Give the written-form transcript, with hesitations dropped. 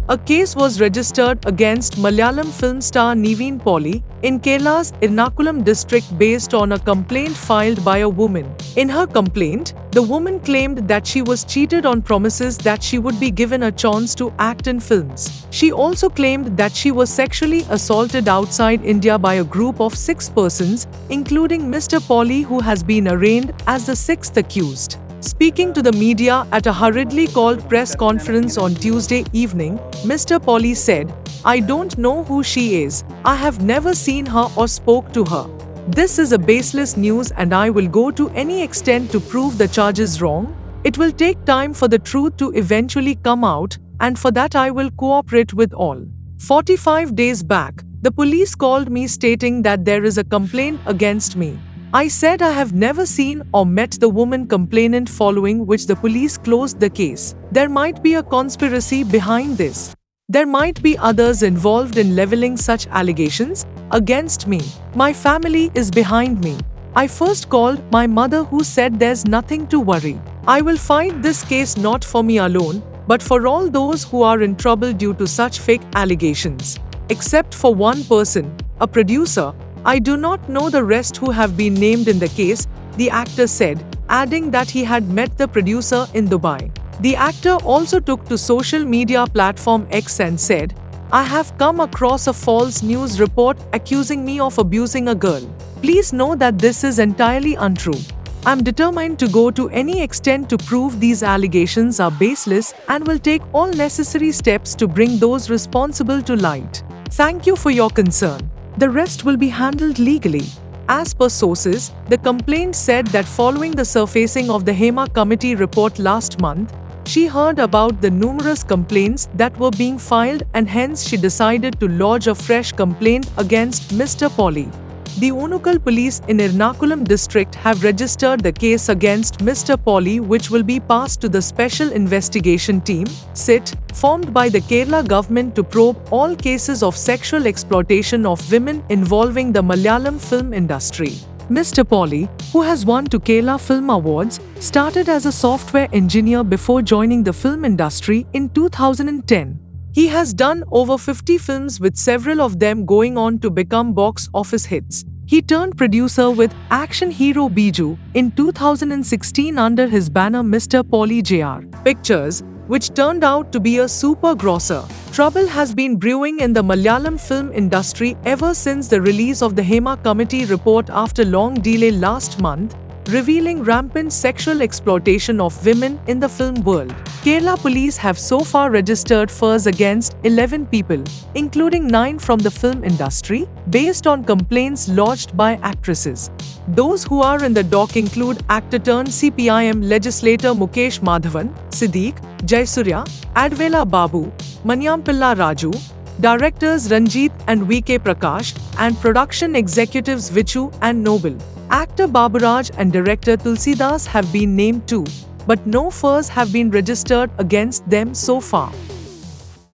A case was registered against Malayalam film star Niveen Pauly in Kerala's Ernakulam district based on a complaint filed by a woman. In her complaint, the woman claimed that she was cheated on promises that she would be given a chance to act in films. She also claimed that she was sexually assaulted outside India by a group of 6 persons, including Mr. Pauly, who has been arraigned as the 6th accused. Speaking to the media at a hurriedly called press conference on Tuesday evening, Mr. Pauly said, "I don't know who she is. I have never seen her or spoke to her. This is a baseless news and I will go to any extent to prove the charges wrong. It will take time for the truth to eventually come out, and for that I will cooperate with all." 45 days back, the police called me stating that there is a complaint against me. I said I have never seen or met the woman complainant, following which the police closed the case. There might be a conspiracy behind this. There might be others involved in leveling such allegations against me. My family is behind me. I first called my mother, who said there's nothing to worry. I will fight this case not for me alone, but for all those who are in trouble due to such fake allegations. Except for one person, a producer. I do not know the rest who have been named in the case, the actor said, adding that he had met the producer in Dubai. The actor also took to social media platform X and said, "I have come across a false news report accusing me of abusing a girl. Please know that this is entirely untrue. I'm determined to go to any extent to prove these allegations are baseless and will take all necessary steps to bring those responsible to light. Thank you for your concern. The rest will be handled legally." As per sources, the complaint said that following the surfacing of the Hema Committee report last month, she heard about the numerous complaints that were being filed, and hence she decided to lodge a fresh complaint against Mr. Pauly. The Unukal police in Ernakulam district have registered the case against Mr. Pauly, which will be passed to the Special Investigation Team (SIT) formed by the Kerala government to probe all cases of sexual exploitation of women involving the Malayalam film industry. Mr. Pauly, who has won 2 Kerala Film Awards, started as a software engineer before joining the film industry in 2010. He has done over 50 films, with several of them going on to become box office hits. He turned producer with action hero Biju in 2016 under his banner Mr. Pauly Jr. Pictures, which turned out to be a super grosser. Trouble has been brewing in the Malayalam film industry ever since the release of the Hema Committee report after long delay last month, revealing rampant sexual exploitation of women in the film world. Kerala police have so far registered FIRs against 11 people, including 9 from the film industry, based on complaints lodged by actresses. Those who are in the dock include actor-turned-CPIM legislator Mukesh Madhavan, Siddiq, Jaisurya, Advela Babu, Manyampilla Raju, directors Ranjit and VK Prakash, and production executives Vichu and Noble. Actor Baburaj and director Tulsidas have been named too, but no FIRs have been registered against them so far.